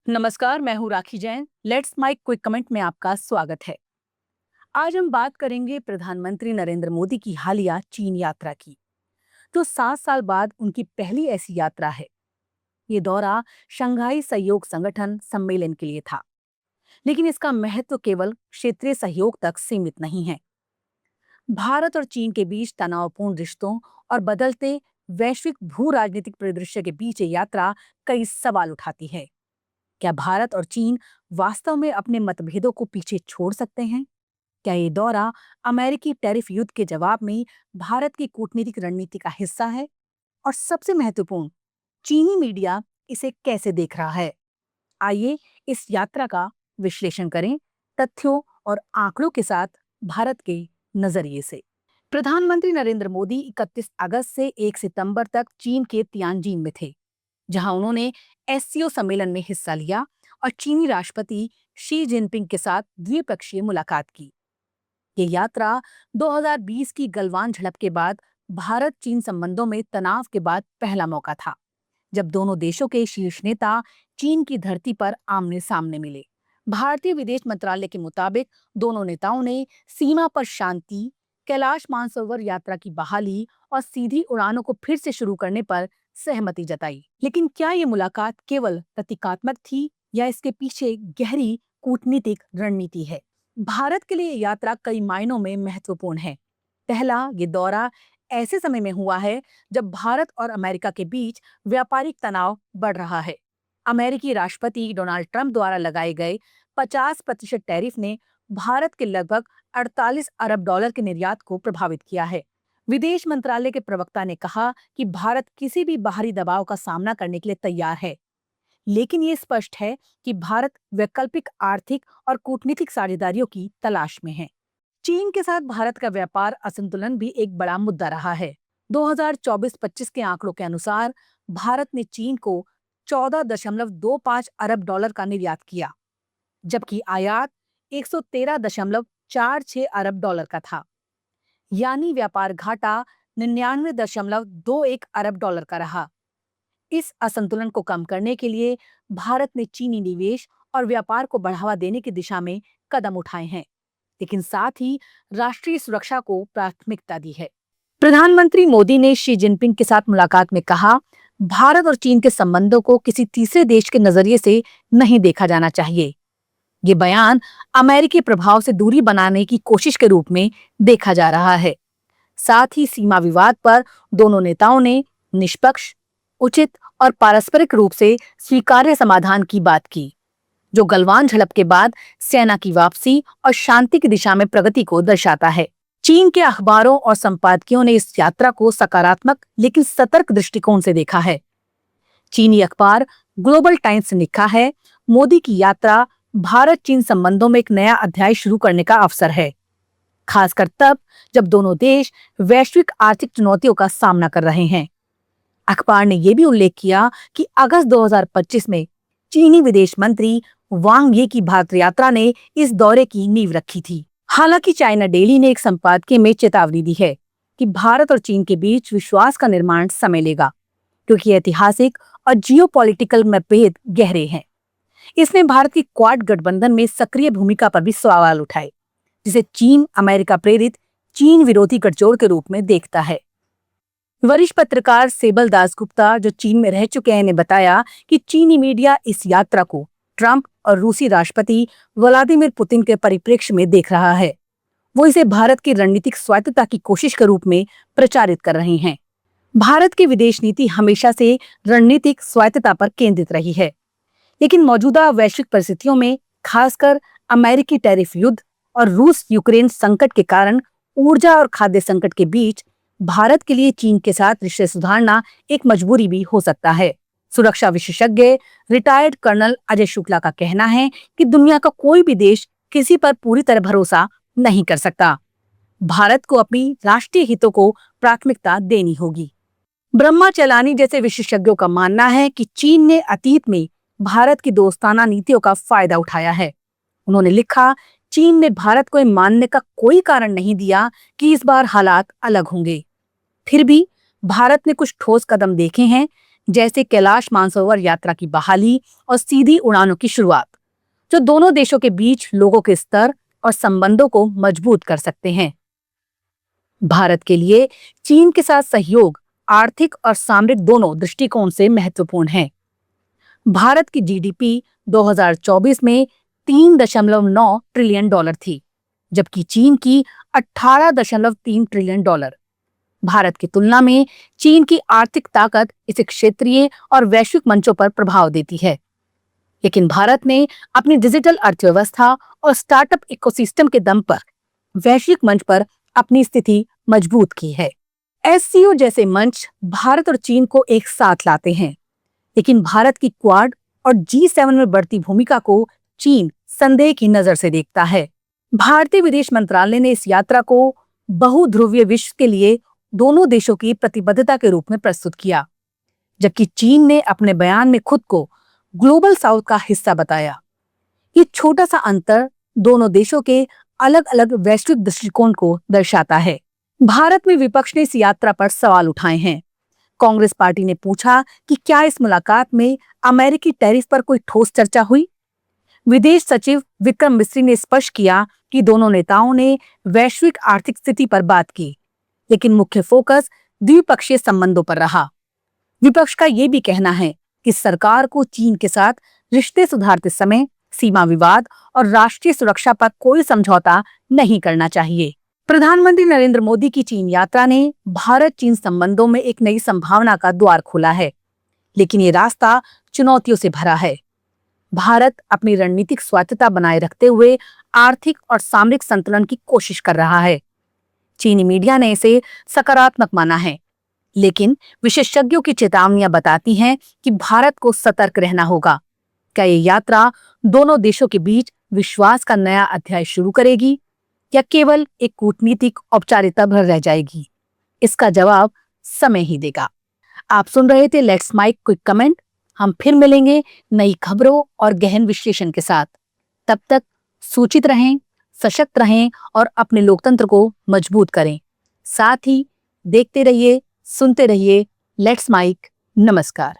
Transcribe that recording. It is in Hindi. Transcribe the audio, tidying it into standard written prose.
नमस्कार, मैं हूँ Rakhi Jain. Let's mike quick comment में आपका स्वागत है। आज हम बात करेंगे प्रधानमंत्री नरेंद्र मोदी की हालिया चीन यात्रा की। तो 7 साल बाद उनकी पहली ऐसी यात्रा है। ये दौरा शंघाई सहयोग संगठन सम्मेलन के लिए था, लेकिन इसका महत्व केवल क्षेत्रीय सहयोग तक सीमित नहीं है। भारत और चीन के बीच तनावपूर्ण रिश्तों और बदलते वैश्विक भू राजनीतिक परिदृश्य के बीच ये यात्रा कई सवाल उठाती है। क्या भारत और चीन वास्तव में अपने मतभेदों को पीछे छोड़ सकते हैं? क्या ये दौरा अमेरिकी टैरिफ युद्ध के जवाब में भारत की कूटनीतिक रणनीति का हिस्सा है? और सबसे महत्वपूर्ण, चीनी मीडिया इसे कैसे देख रहा है? आइए इस यात्रा का विश्लेषण करें, तथ्यों और आंकड़ों के साथ भारत के नजरिए से। प्रधानमंत्री नरेंद्र मोदी 31 अगस्त से 1 सितंबर तक चीन के तियानजिन में थे, जहां उन्होंने एससीओ सम्मेलन में हिस्सा लिया और चीनी राष्ट्रपति शी जिनपिंग के साथ द्विपक्षीय मुलाकात की। ये यात्रा 2020 की गलवान झड़प के बाद भारत चीन संबंधों में तनाव के बाद पहला मौका था, जब दोनों देशों के शीर्ष नेता चीन की धरती पर आमने सामने मिले। भारतीय विदेश मंत्रालय के मुताबिक दोनों नेताओं ने सीमा पर शांति, कैलाश मानसरोवर यात्रा की बहाली और सीधी उड़ानों को फिर से शुरू करने पर सहमति जताई। लेकिन क्या ये मुलाकात केवल प्रतीकात्मक थी या इसके पीछे गहरी कूटनीतिक रणनीति है? भारत के लिए ये यात्रा कई मायनों में महत्वपूर्ण है। पहला, ये दौरा ऐसे समय में हुआ है जब भारत और अमेरिका के बीच व्यापारिक तनाव बढ़ रहा है। अमेरिकी राष्ट्रपति डोनाल्ड ट्रंप द्वारा लगाए गए 50% टैरिफ ने भारत के लगभग 48 अरब डॉलर के निर्यात को प्रभावित किया है। विदेश मंत्रालय के प्रवक्ता ने कहा कि भारत किसी भी बाहरी दबाव का सामना करने के लिए तैयार है, लेकिन ये स्पष्ट है कि भारत वैकल्पिक आर्थिक और कूटनीतिक साझेदारियों की तलाश में है। चीन के साथ भारत का व्यापार असंतुलन भी एक बड़ा मुद्दा रहा है। 2024-25 के आंकड़ों के अनुसार भारत ने चीन को 14.25 अरब डॉलर का निर्यात किया, जबकि आयात 113.46 अरब डॉलर का था। यानी व्यापार घाटा 99.21 अरब डॉलर का रहा। इस असंतुलन को कम करने के लिए भारत ने चीनी निवेश और व्यापार को बढ़ावा देने की दिशा में कदम उठाए हैं, लेकिन साथ ही राष्ट्रीय सुरक्षा को प्राथमिकता दी है। प्रधानमंत्री मोदी ने शी जिनपिंग के साथ मुलाकात में कहा, भारत और चीन के संबंधों को किसी तीसरे देश के नजरिए से नहीं देखा जाना चाहिए। ये बयान अमेरिकी प्रभाव से दूरी बनाने की कोशिश के रूप में देखा जा रहा है। साथ ही सीमा विवाद पर दोनों नेताओं ने निष्पक्ष, उचित और पारस्परिक रूप से स्वीकार्य समाधान की बात की, जो गलवान झड़प के बाद सेना की वापसी और शांति की दिशा में प्रगति को दर्शाता है। चीन के अखबारों और संपादकियों ने इस यात्रा को सकारात्मक लेकिन सतर्क दृष्टिकोण से देखा है। चीनी अखबार ग्लोबल टाइम्स ने लिखा है, मोदी की यात्रा भारत चीन संबंधों में एक नया अध्याय शुरू करने का अवसर है, खासकर तब जब दोनों देश वैश्विक आर्थिक चुनौतियों का सामना कर रहे हैं। अखबार ने यह भी उल्लेख किया कि अगस्त 2025 में चीनी विदेश मंत्री वांग यी की भारत यात्रा ने इस दौरे की नींव रखी थी। हालांकि चाइना डेली ने एक संपादकीय में चेतावनी दी है कि भारत और चीन के बीच विश्वास का निर्माण समय लेगा, क्योंकि ऐतिहासिक और जियोपॉलिटिकल मतभेद गहरे हैं। इसने भारत की क्वाड गठबंधन में सक्रिय भूमिका पर भी सवाल उठाए, जिसे चीन अमेरिका प्रेरित चीन विरोधी गठजोड़ के रूप में देखता है। वरिष्ठ पत्रकार सेबल दासगुप्ता, जो चीन में रह चुके हैं, ने बताया कि चीनी मीडिया इस यात्रा को ट्रंप और रूसी राष्ट्रपति व्लादिमीर पुतिन के परिप्रेक्ष्य में देख रहा है। वो इसे भारत की रणनीतिक स्वायत्तता की कोशिश के रूप में प्रचारित कर रहे हैं। भारत की विदेश नीति हमेशा से रणनीतिक स्वायत्तता पर केंद्रित रही है, लेकिन मौजूदा वैश्विक परिस्थितियों में, खासकर अमेरिकी टैरिफ युद्ध और रूस यूक्रेन संकट के कारण ऊर्जा और खाद्य संकट के बीच, भारत के लिए चीन के साथ रिश्ते सुधारना एक मजबूरी भी हो सकता है। सुरक्षा विशेषज्ञ रिटायर्ड कर्नल अजय शुक्ला का कहना है कि दुनिया का कोई भी देश किसी पर पूरी तरह भरोसा नहीं कर सकता। भारत को अपनी राष्ट्रीय हितों को प्राथमिकता देनी होगी। ब्रह्मा चलानी जैसे विशेषज्ञों का मानना है कि चीन ने अतीत में भारत की दोस्ताना नीतियों का फायदा उठाया है। उन्होंने लिखा, चीन ने भारत को यह मानने का कोई कारण नहीं दिया कि इस बार हालात अलग होंगे। फिर भी भारत ने कुछ ठोस कदम देखे हैं, जैसे कैलाश मानसरोवर यात्रा की बहाली और सीधी उड़ानों की शुरुआत, जो दोनों देशों के बीच लोगों के स्तर और संबंधों को मजबूत कर सकते हैं। भारत के लिए चीन के साथ सहयोग आर्थिक और सामरिक दोनों दृष्टिकोण से महत्वपूर्ण है। भारत की जीडीपी 2024 में 3.9 ट्रिलियन डॉलर थी, जबकि चीन की 18.3 ट्रिलियन डॉलर। भारत की तुलना में चीन की आर्थिक ताकत इसे क्षेत्रीय और वैश्विक मंचों पर प्रभाव देती है। लेकिन भारत ने अपनी डिजिटल अर्थव्यवस्था और स्टार्टअप इकोसिस्टम के दम पर वैश्विक मंच पर अपनी स्थिति मजबूत की है। एससीओ जैसे मंच भारत और चीन को एक साथ लाते हैं, लेकिन भारत की क्वाड और G7 में बढ़ती भूमिका को चीन संदेह की नजर से देखता है। भारतीय विदेश मंत्रालय ने इस यात्रा को बहुध्रुवीय विश्व के लिए दोनों देशों की प्रतिबद्धता के रूप में प्रस्तुत किया, जबकि चीन ने अपने बयान में खुद को ग्लोबल साउथ का हिस्सा बताया। ये छोटा सा अंतर दोनों देशों के अलग अलग वैश्विक दृष्टिकोण को दर्शाता है। भारत में विपक्ष ने इस यात्रा पर सवाल उठाए हैं। कांग्रेस पार्टी ने पूछा कि क्या इस मुलाकात में अमेरिकी टैरिफ पर कोई ठोस चर्चा हुई। विदेश सचिव विक्रम मिस्री ने स्पष्ट किया कि दोनों नेताओं ने वैश्विक आर्थिक स्थिति पर बात की, लेकिन मुख्य फोकस द्विपक्षीय संबंधों पर रहा। विपक्ष का यह भी कहना है कि सरकार को चीन के साथ रिश्ते सुधारते समय सीमा विवाद और राष्ट्रीय सुरक्षा पर कोई समझौता नहीं करना चाहिए। प्रधानमंत्री नरेंद्र मोदी की चीन यात्रा ने भारत चीन संबंधों में एक नई संभावना का द्वार खोला है, लेकिन ये रास्ता चुनौतियों से भरा है। भारत अपनी रणनीतिक स्वायत्तता बनाए रखते हुए आर्थिक और सामरिक संतुलन की कोशिश कर रहा है। चीनी मीडिया ने इसे सकारात्मक माना है, लेकिन विशेषज्ञों की चेतावनियां बताती हैं कि भारत को सतर्क रहना होगा। क्या ये यात्रा दोनों देशों के बीच विश्वास का नया अध्याय शुरू करेगी या केवल एक कूटनीतिक औपचारिकता भर रह जाएगी? इसका जवाब समय ही देगा। आप सुन रहे थे लेट्स माइक क्विक कमेंट। हम फिर मिलेंगे नई खबरों और गहन विश्लेषण के साथ। तब तक सूचित रहें, सशक्त रहें और अपने लोकतंत्र को मजबूत करें। साथ ही देखते रहिए, सुनते रहिए लेट्स माइक। नमस्कार।